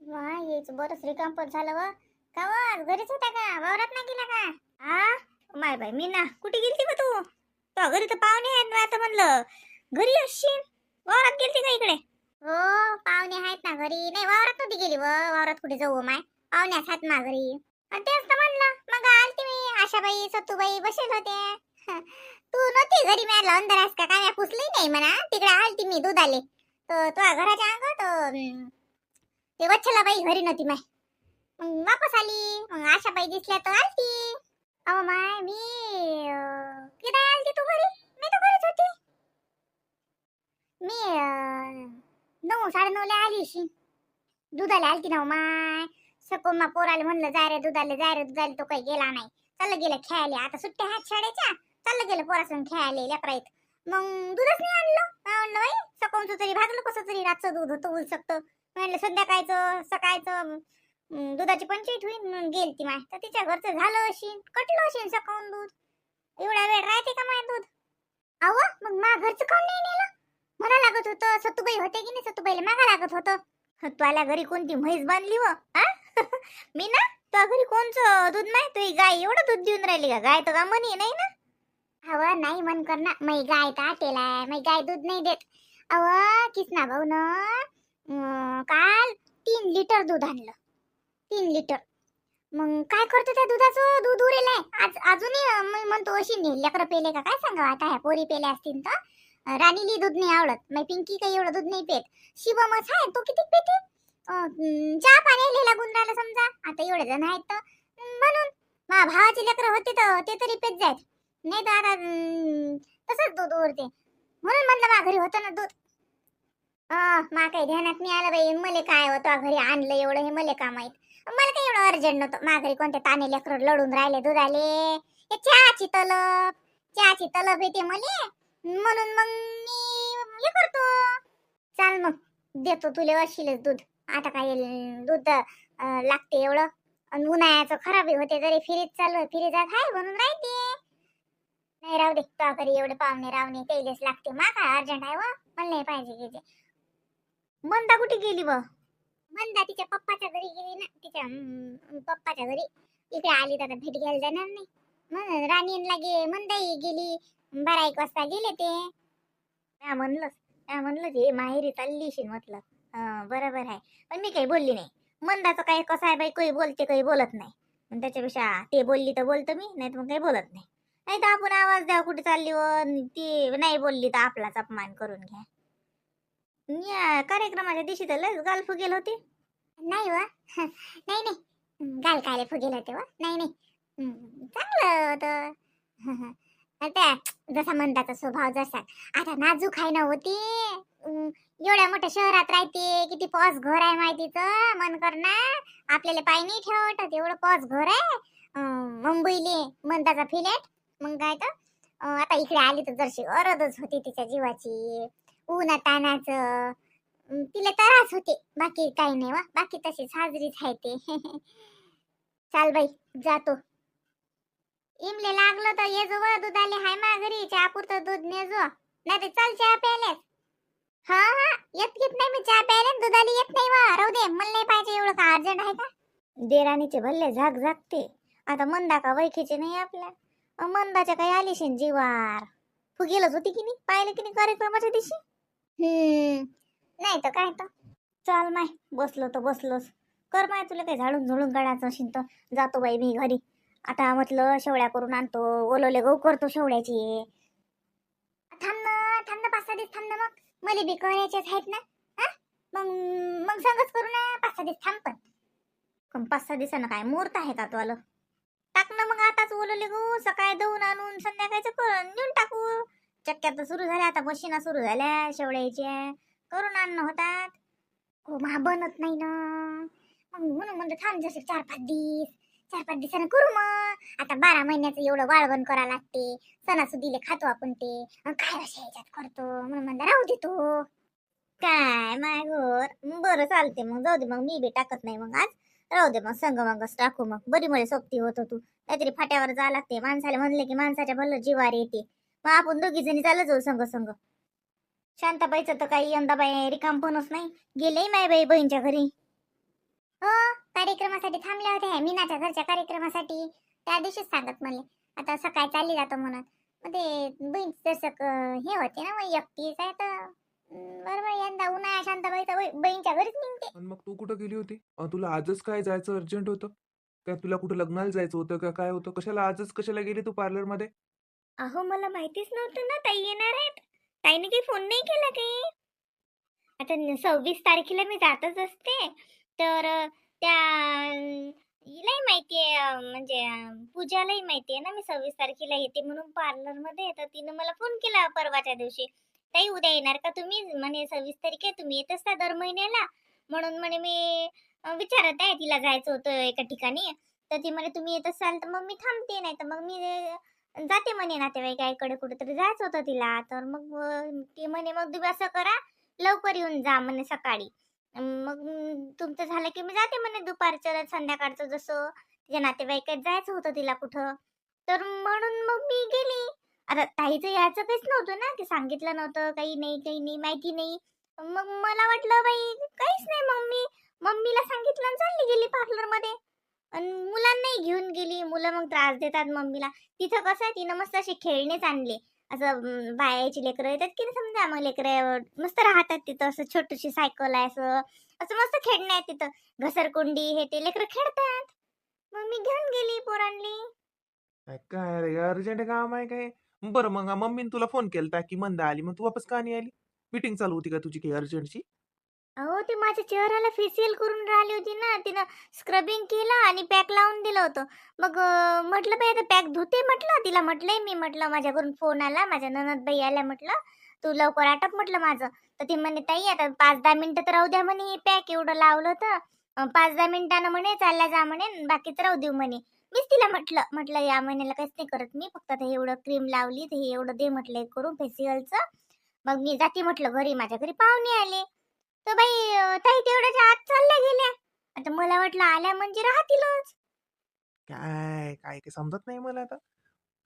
वा हेच बरंच रिकामपट झालं व. का व आज घरीच होता का, वावरात नाही गेला का? आ माय बाई मीना कुठे गेलती व तो घरी तर पाहुणे आहेत ना, आता म्हणलं घरी असशील, वावरात गेलती का इकडे? हो पाहुणे आहेत ना घरी. नाही वावरात नव्हती गेली व, वावरात कुठे जाऊ माय, पाहुण्याच आहेत ना घरी. आणि तेच तर म्हणलं मग आलती मी, आशाबाई सत्तूबाई बसेल होते. तू नव्हती घरी, मी अंधार आहेस का काय, मी पुसली नाही म्हणा, तिकडे आलती मी दूध आले तर तुझ्या घराच्या अंगात ते वच्छला बाई घरी नव्हती माय. मग वापस आली, मग आशाबाई दिसल्या तर आलती. अहो माय मी किती आलती तू घरी? मी तर घरीच होती. मी 9 साडे 9 ला आली अशी, दुधाला आलती ना माय. सकोमा पोराले म्हणलं जाय रे दुधाले, जाय रे दुधाले, तो काही गेला नाही. चाललं गेलं खेळायला, आता सुट्ट्या आहेत शाळेच्या, चाललं गेलं पोरासंग खेळायला लेकराईत. मग दूधच नाही आणलं. म्हणलं बाई सकाळचं तरी भागलं कसं तरी, रातचं दूध होतं उल शकतं. म्हणलं संध्याकाळचं सकाळचं दुधाची पंचायत होईल म्हणून गेलती माय. तर तिच्या घरचं झालं असेल, कटलं असेल सकाळून दूध. एवढा वेळ राहते का माय दूध? अव मग मा घरचं काऊन नाही नेलं? मला लागत होतं, सत्तूबाई होते की नाही, सत्तूबाईला मागा लागत होतं. तुला घरी कोणती म्हैस बांधली व? मी ना तुझ्या घरी कोणचं दूध नाही, तुझी गाय एवढं दूध देऊन राहिली का? गाय तर का म्हणी नाही ना. अव नाही मन कर ना, मै गाय तर आटेलाय, मै गाय दूध नाही देत. अव किसना भाऊ न काल 3 लिटर दूध आणलं, 3 लिटर. मग काय करतो त्या दुधाचं? दूध उरेल आहे आज अजूनही. मी म्हणतो अशी लेकरं पेले का काय सांगा आता, ह्या पोरी पेल्या असतील तर. राणीली दूध नाही आवडत, मग पिंकी काही एवढं दूध नाही पेत. शिवमच आहे तो किती पेते, चहा पाणी लागून राहिलं समजा, आता एवढे जण आहेत तर म्हणून. मा भावाचे लेकरं होते तर ते तरी पेत जायत, नाही तर आता तसंच दूध उरते. म्हणून म्हणलं मा घरी होतं ना दूध. मा काही ध्यानात नाही आलं बाई, मले काय होतं घरी आणलं एवढं, हे मले का माहित. मला काही एवढं अर्जंट नव्हतं. मा घरी कोणते ताने लेकरं लढून राहिले दुधाले. हे चहाची तलब येते मले, म्हणून मग मी हे करतो. चाल मग देतो तुले अशीलच दूध. आता काय दूध लागते एवढं, आणि उन्हाळ्याचं खराबी होते तरी फ्रीज चालू, फ्रीजात आहे म्हणून राहते. नाही राहू दे, तो घरी एवढे पाहुणे रावणे तेलेच लागते. मा काय अर्जंट आहे व, मला नाही पाहिजे की ते. मंदा कुठे गेली व? मंदा तिच्या पप्पाच्या घरी गेली ना, तिच्या पप्पाच्या घरी. इकडे आली तर भेट घ्यायला जाणार नाही. मग राणीला मंदाई गेली, 12-1 वाजता गेले ते. त्या म्हणलं ते माहेरी चालली असेल म्हटलं. बरोबर आहे, पण मी काही बोलली नाही. मंदाचं काय कसं आहे बाई, काही बोलते काही बोलत नाही. पण त्याच्यापेक्षा ते बोलली तर बोलतं मी, नाही तर मग काही बोलत नाही. नाही तर आपण आवाज द्या कुठे चालली व, ती नाही बोलली तर आपलाच अपमान करून घ्या. या कार्यक्रमाच्या दिवशी तर लयच गाल फुगेल होते. नाही व नाही नाही, गाल काले फुगेल होते व, नाही नाही. चांगलं होतं. त्या जसा मंदाचा स्वभाव जसा, आता नाजूक आहे ना होती. एवढ्या मोठ्या शहरात राहते, किती पॉस घर आहे माहितीच. मन कर ना, आपल्याला पाय नाही ठेवत एवढं पॉस घर आहे. मुंबईले मंदाचा फिलेट. मग काय तर आता इकडे आली तर जरशी अरदच होती तिच्या जीवाची, उन्हा तानाचं. तिला त्रास होते, बाकी काही नाही वा, बाकी तशी साजरीच आहे ते. चाल बाई जातो. इमले लागलं तर ये जो व, दुधाले हाय मा घरी, चहा पुरतं दूध ने जो, नाही तर चल चहा प्यायलेस. हा हा येत नाही मी चहा प्यायला, दुधाले येत नाही वा, राहू दे, मला नाही पाहिजे एवढं. का अर्जंट आहे का? देराणीचे भल्ले झाक झाकते. आता मंदा का वैखीचे नाही आपल्या, मंदाच्या काही आलीशीन जीवार. फुगेलच होती की नाही, पाहिलं की नाही कार्यक्रमाच्या दिवशी. नाही तर काय तर. चाल माय, बसलो तर बसलोच. कर माय, तुला काही झाडून झुडून काढायचं असेल तर जातो बाई मी घरी. आता म्हटलं शेवड्या करून आणतो, ओलोले गहू करतो शेवड्याची. थांब ना 5-6 दिवस थांब ना, मग मला बी करायच्याच आहेत ना. हा मग मग संगच करू ना, 5-6 दिवस थांब. पण 5-6 दिवसानं काय मुहूर्त आहे का तो आलं? टाक ना मग आताच ओलोले गहू, सकाळी दळून आणून संध्याकाळचं करून नेऊन टाकू. चक्क्या तर सुरू झाल्या, आता मशीना सुरू झाल्या शेवड्याच्या, करून आणणं होतात. हो मा बनत नाही ना, मग म्हणून म्हणलं थांब जसे 4-5 दिवस, 4-5 दिवसानं करू. मग आता 12 महिन्याचं एवढं वाळवण करा लागते, सणासुदीले खातो आपण ते, काय अशा ह्याच्यात करतो, म्हणून म्हणलं राहू देतो. काय माय घर बरं चालते, मग जाऊ दे, मग मी बी टाकत नाही मग आज. राहू दे मग, संग मगच टाकू. मग बरी मुळे सोबती होत तू, काहीतरी फाट्यावर जा लागते. माणसाला म्हणले की माणसाच्या भलं जीवार येते. मग आपण दोघी जणी चालत जाऊ संग संग. शांताबाईचं तर काही यंदा बाई रिकाम पणच नाही, गेले माय बाई बहीणच्या घरी. हो, कार्यक्रमासाठी थांबल्या होत्या ह्या मीनाच्या घरच्या कार्यक्रमासाठी. त्या दिवशीच सांगत म्हणले आता सकाळी चालली जातो म्हणत. मग ते बहीण तसं हे होते ना, मग एकटीच आहे तर बरोबर यंदा उन्हाळ्या शांताबाईचा बहीणच्या घरीच निघते. आणि मग तू कुठं गेली होती? तुला आजच काय जायचं अर्जंट होतं? काय तुला कुठं लग्नाला जायचं होतं का काय होतं? कशाला आजच कशाला गेली तू पार्लरमध्ये? अहो मला माहितीच नव्हतं ना ताई येणार आहेत. ताईने काही फोन नाही केला काही. आता 26 तारखेला मी जातच असते. तर त्या हिलाही माहिती आहे, म्हणजे पूजालाही माहिती आहे ना मी 26 तारखेला येते म्हणून पार्लरमध्ये. तर तिनं मला फोन केला परवाच्या दिवशी, ताई उद्या येणार का तुम्ही? म्हणे 26 तारीख आहे, तुम्ही येत असता दर महिन्याला. म्हणून म्हणे मी विचारत आहे, तिला जायचं होतं एका ठिकाणी. तर ती म्हणे तुम्ही येत असाल तर मग मी थांबते, नाही तर मग मी जाते म्हणे नातेवाईकाकडे कुठेतरी जायचं होतं तिला. तर मग ती म्हणे मग तुम्ही असं करा, लवकर येऊन जा म्हणे सकाळी. मग तुमचं झालं की मी जाते म्हणे दुपारचं संध्याकाळचं, जसं तिच्या नातेवाईकात जायचं होतं तिला कुठं. तर म्हणून मग मी गेली. आता ताईचं यायचं काहीच नव्हतं ना, की सांगितलं नव्हतं, काही नाही काही नाही माहिती नाही. मग मला वाटलं बाई काहीच नाही, मग मी मम्मीला सांगितलं आणि चालली गेली पार्लरमध्ये. आणि मुलांनाही घेऊन गेली. मुलं मग त्रास देतात मम्मीला. तिथं कसं आहे, तिनं मस्त असे खेळणेच आणले. असं बायाची लेकरं येतात की नाही, समजा मग लेकरं मस्त राहतात तिथं. असं छोटीशी सायकल आहे, असं असं मस्त खेळणं आहे तिथं. घसरकुंडी हे ते लेकरं खेळतात. मग मी घेऊन गेली पोरांनी. काय काय रे अर्जंट काम आहे काय? बरं मग मम्मीने तुला फोन केलता की मंदा आली, मग तू वापस का नाही आली? मीटिंग चालू होती का तुझी काही अर्जंटची? अहो ती माझ्या चेहऱ्याला फेशियल करून राहिली होती ना, तिनं स्क्रबिंग केलं आणि पॅक लावून दिलं होतं. मग म्हटलं बाई आता पॅक धुते म्हटलं, तिला म्हटलंय मी, म्हटलं माझ्याकडून फोन आला, माझ्या ननदबाई आल्या म्हटलं, तू लवकर आटप म्हटलं माझं. तर ती म्हणे ताई आता 5-10 मिनिटं तर राहू द्या म्हणे, हे पॅक एवढं लावलं तर 5-10 मिनिटानं म्हणे चालल्या जा म्हणे, बाकीचं राहू देऊ म्हणे. मीच तिला म्हटलं म्हटलं या महिन्याला काहीच नाही करत मी, फक्त आता हे एवढं क्रीम लावली तर हे एवढं दे म्हटलं करून फेशियलचं. मग मी जाते म्हटलं घरी, माझ्या घरी पाहुणे आले. तर बाई ताई तेवढ्याच्या आत चालल्या गेल्या. आता मला वाटलं आल्या म्हणजे राहतीलच. काय काय काही समजत नाही मला आता.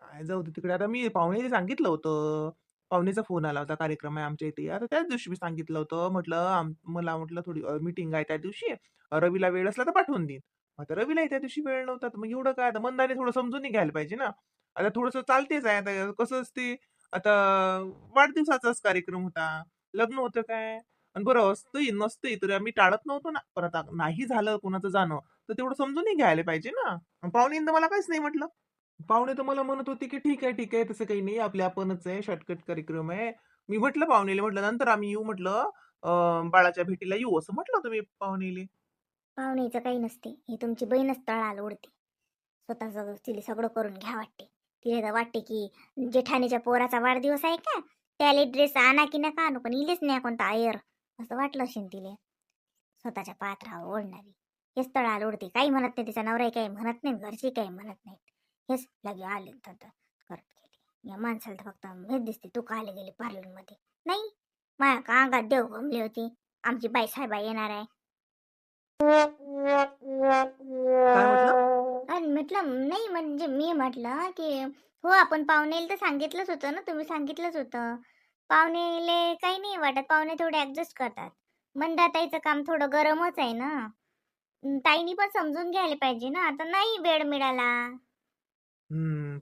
काय जाऊ दे तिकडे. आता मी पाहुण्याने सांगितलं होतं. पाहुणेचा फोन आला होता, कार्यक्रम आहे आमच्या इथे. आता त्याच दिवशी मी सांगितलं होतं. म्हटलं मला म्हटलं थोडी मीटिंग आहे त्या दिवशी. रवीला वेळ असला तर पाठवून देईन. आता रवीलाही त्या दिवशी वेळ नव्हता. तर मग एवढं काय, आता मंदाने थोडं समजून घ्यायला पाहिजे ना. आता थोडंसं चालतेच आहे. आता कसं असते, आता वाढदिवसाचाच कार्यक्रम होता. लग्न होतं काय? आणि बरं असतंही नसतंही तर आम्ही टाळत नव्हतो ना. पण आता नाही झालं कोणाचं जाणं, तर तेवढं समजूनही घ्यायला पाहिजे ना. पाहुणीनं तर मला काहीच नाही म्हटलं. पाहुणे तर मला म्हणत होते की ठीक आहे तसं काही नाही, आपल्या आपणच आहे, शॉर्टकट कार्यक्रम आहे. मी म्हटलं पाहुणेले, म्हटलं नंतर आम्ही येऊ म्हटलं, बाळाच्या भेटीला येऊ असं म्हटलं तुम्ही पाहुणेले. पाहुणेचं काही नसते, ही तुमची बहीणच तळाला उडते. स्वतःच तिला सगळं करून घ्या वाटते. तिला तर वाटते की जेठानीच्या पोराचा वाढदिवस आहे का, त्याला ड्रेस आणा की नका आणू, पण इलेच नाही कोणता आयर, असं वाटलं असेल तिला. स्वतःच्या पायात राहावं ओढणारी. हेच तळाला उडते. काही म्हणत नाही, तिचा नवराही काही म्हणत नाही, घरची काही म्हणत नाहीत. हेच लगे आले तर करत गेली. या माणसाला तर फक्त हेच दिसते, तू का आले गेली पार्लरमध्ये. नाही, माझ्या का अंगात देव घुमली होती, आमची बाई साहेबा येणार आहे. काय म्हटलं? आणि म्हटलं नाही, म्हणजे मी म्हटलं की हो आपण पाहुणेला तर सांगितलंच होतं ना, तुम्ही सांगितलंच होतं. पाहुणेले काही नाही वाटत, पाहुणे थोडे ऍडजस्ट करतात. मंदाताईचं काम थोडं गरमच आहे ना. ताईनी पण समजून घ्यायला पाहिजे ना, आता नाही वेळ मिळाला.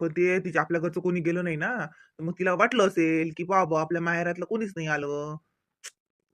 पण ते तिच्या आपल्या घरचं कोणी गेलं नाही ना. तर मग तिला वाटलं असेल की बाबा आपल्या माहेरातलं कोणीच नाही आलं.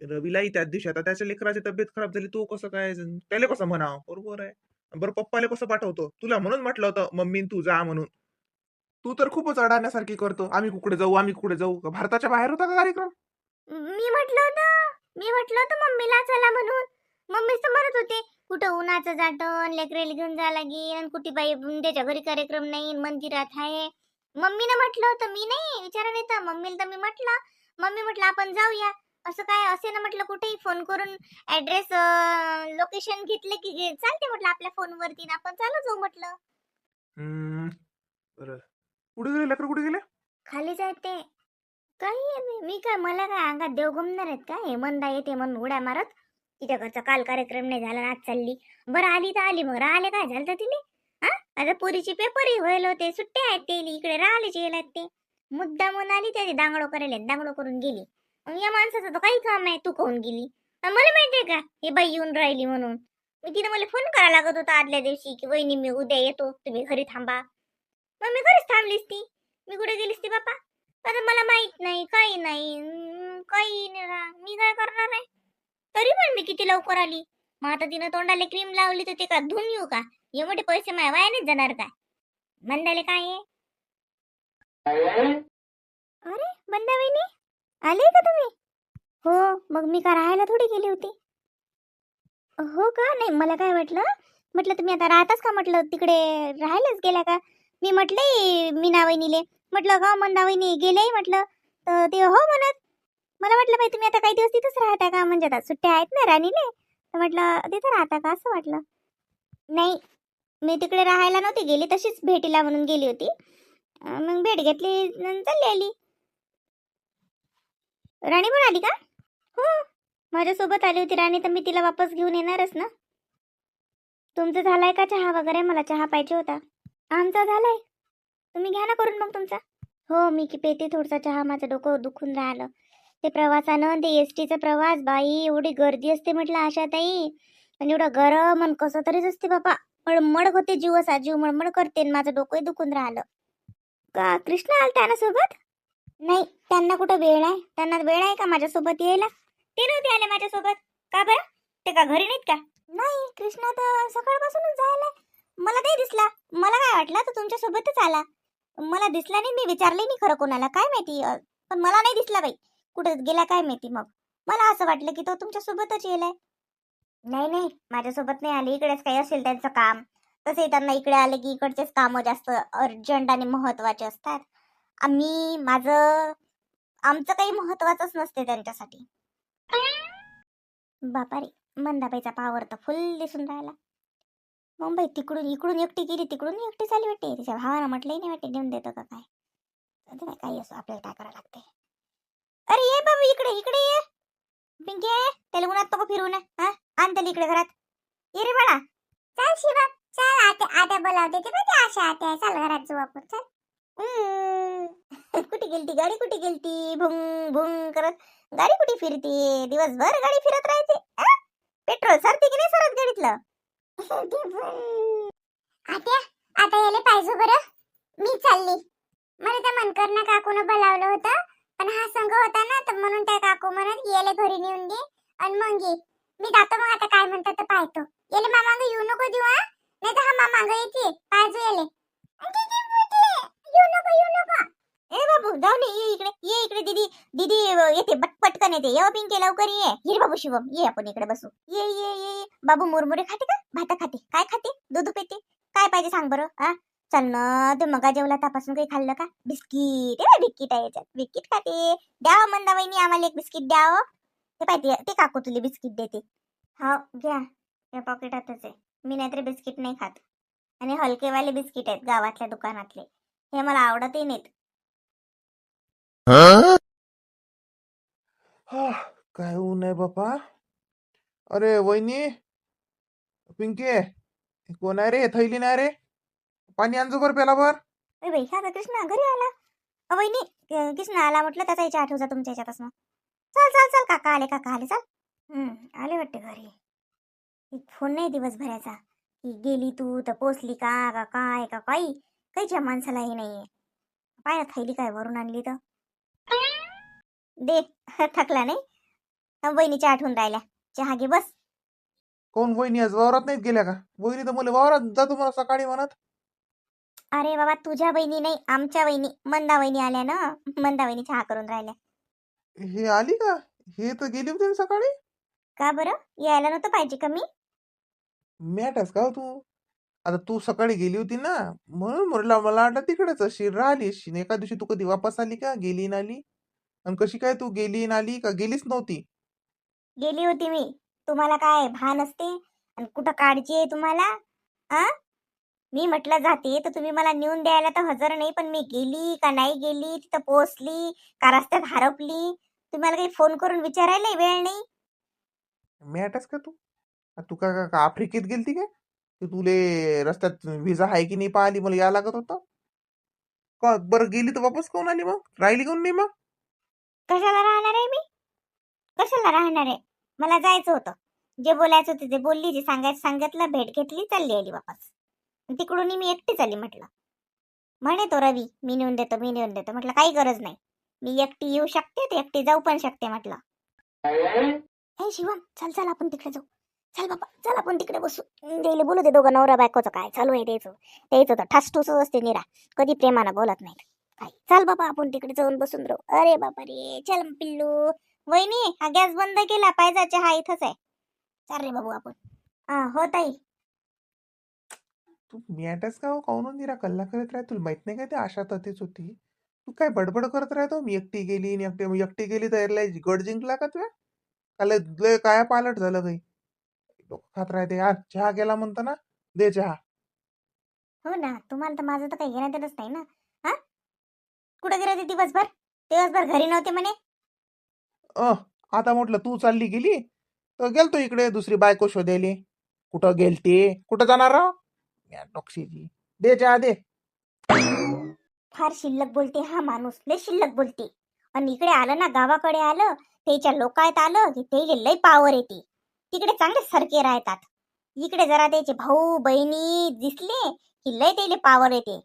रवीलाही त्याच दिवशी आता त्याच्या लेकराची तब्येत खराब झाली, तो कसं काय त्याला कसं म्हणावं, बरोबर आहे. बरं पप्पाला कसं पाठवतो, तुला म्हणून म्हटलं होतं मम्मी तू जा म्हणून. तू तर खूपच अडाण्यासारखी करतो, आम्ही कुठे जाऊ का भारताच्या बाहेर होता का कार्यक्रम? मी म्हटलं होतं मम्मीला चला म्हणून. मम्मीच तर म्हणत होते कुठं उन्हाचं जाटण, लेकरेला घेऊन जा लागेल, आणि कुठे बाई त्याच्या घरी कार्यक्रम नाही, मंदिरात आहे. मम्मीनं म्हटलं होतं, मी नाही विचारा नाही तर मम्मीला तर मी म्हटलं. मम्मी म्हटलं आपण जाऊया. असं काय असे ना म्हटलं, कुठेही फोन करून ऍड्रेस लोकेशन घेतले की चालते म्हटलं आपल्या फोनवरती, आपण चालू जाऊ म्हटलं. हम्म. बरं. कुठे गेले लेकर, कुठे गेले? खालीच आहे ते. काही आहे नाही. मी काय, मला काय अंगात देव घुमणार आहेत का, हे मंदा येते म्हणून उड्या मारत. तिच्या घरचा काल कार्यक्रम नाही झाला आणि आज चालली. बरं आली तर आली, मग राहिले काय झालं तर तिने. हा, आता पुरीची पेपरही व्हायल होते, सुट्टे आहेत ते, इकडे राहिलेच गेल्यात ते. मुद्दा म्हणून आली त्याची दांगडो करायला, दांगडो करून गेली. मग या माणसाचं तर काही काम आहे, तू कहून गेली. आणि मला माहितीये का हे बाई येऊन राहिली म्हणून. तिने मला फोन करायला लागत होता आदल्या दिवशी की वहिनी मी उद्या येतो, तुम्ही घरी थांबा. मग मी घरीच थांबलीस ती. मी कुठे गेलीस ती बापा? आता मला माहित नाही, काही नाही, काही नाही मी काय करणार आहे? तरी पण मी किती लवकर आली. मग आता तिनं तोंडाला क्रीम लावली तर ते का धुवून येऊ का? एवढे पैसे माझ्या वाया नाही जाणार काय? मंदाले काय आहे? अरे बंदा वहिनी, आले का तुम्ही? हो, मग मी का राहायला थोडी गेली होती. हो का? नाही मला काय वाटलं, म्हटलं तुम्ही आता राहताच का, म्हटलं तिकडे राहायलाच गेल्या का? मी म्हटले मीना वहिनीले, म्हटलं का मंदा वहिनी गेले म्हटलं, तर ते हो म्हणत. मला वाटलं बाई तुम्ही आता काही दिवस तिथंच राहता का, म्हणजे आता सुट्ट्या आहेत ना राणीले, तर म्हटलं तिथं राहता का असं वाटलं. नाही, मी तिकडे राहायला नव्हती गेली, तशीच भेटीला म्हणून गेली होती. मग भेट घेतली आणि चालली आली. राणी पण आली का? हो, माझ्यासोबत आली होती राणी, तर मी तिला वापस घेऊन येणारच ना. तुमचं झालाय का चहा वगैरे? मला चहा पाहिजे होता. आमचा झालाय, तुम्ही घ्या ना करून मग तुमचा. हो, मी की पेते थोडसा चहा, माझं डोकं दुखून राहिलं. ते प्रवासानं, ते एसटीचा प्रवास, बाई एवढी गर्दी असते म्हटलं आशाताई, आणि एवढं गरम आणि कसं तरीच असते बापा. मळमळ होते, जीव असा जीव मळमळ करते आणि माझं डोकंही दुखून राहिलं. का कृष्णा आलता ना सोबत? नाही, त्यांना कुठं वेळ आहे? त्यांना वेळ आहे का माझ्यासोबत यायला? ते नव्हते आले माझ्यासोबत. का बरं? ते का घरी नाहीत का? नाही, कृष्णा तर सकाळपासूनच जायला. मला नाही दिसला. मला काय वाटलं तर तुमच्या सोबतच आला. मला दिसला नाही, मी विचारले नाही खरं कोणाला, काय माहिती. पण मला नाही दिसला बाई. कुठे गेला काय माहिती. मग मला असं वाटलं की तो तुमच्या सोबतच येलाय. नाही नाही, माझ्यासोबत नाही आले. इकडेच काही असेल त्यांचं काम. तसे त्यांना इकडे आले की इकडचेच कामं जास्त अर्जंट आणि महत्वाचे असतात. माझं आमचं काही महत्वाचंच नसते त्यांच्यासाठी. बापारे, मंदाबाईचा पावर तर फुल दिसून राहिला. मुंबई तिकडून इकडून एकटी गेली, तिकडून एकटी चालली वाटते. तिच्या भावानं म्हटलंही नाही वाटते नेऊन देतो का काय. आता नाही, काही असो, आपल्याला काय करावं लागते. अरे ये बाबू, इकडे इकडे ये. पिंके, त्याला उन्हात नको फिरवून. हा, आण त्याला इकडे घरात. ये रे बाळा. चल शिवा, चल. आत्या बोलावते ते, पण आशा आत्या, चल घरात जाऊ आपण, चल. कुठे गेलती गाडी, कुठे गेलती? भुंग भुंग करत गाडी कुठे फिरते? दिवसभर गाडी फिरत राहते. पेट्रोल सरते की नाही सरत गाडीतलं? आत्या, आता याले पाहिजे बरं. मी चालली. मला त्या मनकरना काकून बोलावलं होतं, पण हा संघ होता ना, तर म्हणून त्या काकू म्हणत याले घरी नेऊन दे आणि मग ये. मी जातो मग, आता काय म्हणतात तर पाहतो. याले मामांग येऊ नको देऊ, हा नाही तर हा मामांग येते पाहिजे याले. येऊ नको, येऊ नको. ए बाबू, जाऊ दे, ये इकडे, ये इकडे. दीदी दीदी येते, पटकन येते. ये पिंके, लवकर ये. ये बाबू शिवम, ये आपण इकडे बसू. ये ये ये. बाबू मुरमुरे खाते का? भाता खाते? काय खाते? दूध पिते? काय पाहिजे सांग बरं. हा, चल ना. ते मगा जेवला तपासून काही खाल्लं का? बिस्किट, बिस्किट आहे याच्यात, बिस्किट खाते. द्यावं मंदा वहिनी, आम्हाला एक बिस्किट द्यावं. ते पाहिजे ते काकू तुला बिस्किट देते. हा घ्या, या पॉकेटातच आहे. मी नाहीतर बिस्किट नाही खात, आणि हलकेवाले बिस्किट आहेत गावातल्या दुकानातले, हे मला आवडतही नाहीत. हा, काय ऊन आहे बापा. अरे वहिनी, पिंके, कोण आहे रे? थैली नाही रे? पाणी आणजो बरं प्याला बर. ए बाई, हा कृष्णा घरी आला. वहिनी, कृष्णा आला म्हटलं, त्याचा याच्या आठवजा तुमच्या याच्यापासून. चल चल चल, काका आले, काका आले, चल. आले वाटते घरी. एक फोन नाही दिवसभराचा की गेली तू तर पोचली का का काय का काही. काहीच्या माणसाला हे नाहीये. पाय थैली काय वरून आणली तर दे. थकला नाही? वहिनीच्या आठवून राहिल्या. चहा घे, बस. कोण वहिनी आज वावरात नाहीत गेल्या का? वहिनी तर मला वावरात जातो मला सकाळी म्हणत. अरे बाबा, तुझ्या बहिणी नाही, आमच्या वहिनी मंदा वहिनी आल्या ना. मंदा वहिनी चहा करून राहिल्या. हे आली का? हे तर गेली होती ना सकाळी. का बरं? यायला नव्हतं पाहिजे का मी? मॅटच का हो तू? आता तू सकाळी गेली होती ना, म्हणून म्हटलं मला वाटलं तिकडेच अशी राहिली अशी. एका दिवशी तू कधी वापस आली का? गेली ना आली? आणि कशी काय तू गेली ना आली का गेलीच नव्हती? गेली होती मी. तुम्हाला काय भान असते? आणि कुठं काळजी आहे तुम्हाला? आ, मी म्हटलं जाते तर तुम्ही मला नेऊन द्यायला तर हजर नाही, पण मी गेली का नाही गेली, तिथं पोहोचली का रस्त्यात हरपली, तुम्हाला काही फोन करून विचारायला वेळ नाही. मॅटच का तू? तू का आफ्रिकेत गेलती काय? की तुले रस्त्यात व्हिसा आहे की नाही पाहिली, मला या लागत होतं का? बरं गेली तर वापस कोण आली मग? राहिली कोण नाही मग? कशाला राहणार आहे मी? कशाला राहणार आहे? मला जायचं होतं. जे बोलायचं होते ते बोलली, जे सांगायचं सांगितलं, भेट घेतली, चालली आली वापस. तिकडून मी एकटीच आली म्हटलं. म्हणे तो रवी मी नेऊन देतो, मी नेऊन देतो. म्हटलं काही गरज नाही, मी एकटी येऊ शकते, ते एकटी जाऊ पण शकते म्हटलं. हे शिवम, चल चल आपण तिकडे जाऊ. चल बाबा, चल आपण तिकडे बसू. गेले बोलू दे दोघं नवरा बायकोचं काय चालू आहे त्याचं तर ठासठूसच असते निरा, कधी प्रेमानं बोलत नाहीत काय. चल बाबा आपण तिकडे जाऊन बसून राहू. अरे बाबा रे, चल पिल्लू. वहिनी, हा गॅस बंद केला, पाहिजे चहा इथंच आहे. चल रे बाबू आपण. हो ताई. तू मॅटच का हो, काहून निरा कल्ला करत राह? तुला माहित नाही का ते आशा ततीच होती? तू काय बडबड करत राहतो? मी एकटी गेली आणि एकटी गेली तर यायला गड जिंकला का तुला? लय काय पालट झालं काही? डोकं खात राहते यार. चहा गेला म्हणतो ना, दे चहा. हो ना, तुम्हाला तर माझं तर काही घेण्यात येतच नाही ना. हा, कुठे गेले होते दिवसभर? दिवसभर घरी नव्हते म्हणे. आता म्हटलं तू चालली गेली तर गेलतो इकडे दुसरी बायको शोधायले. कुठं गेलते, कुठं जाणार राव? या टोक्सीची. दे चहा दे. फार शिल्लक बोलते हा माणूस, लय शिल्लक बोलते. आणि इकडे आलं ना, गावाकडे आलं, त्याच्या लोकायत आलं की ते लय पावर येते. तिकडे चांगले सरके राहतात. इकडे जरा त्याचे भाऊ बहिणी दिसले की लय त्याले पावर येते.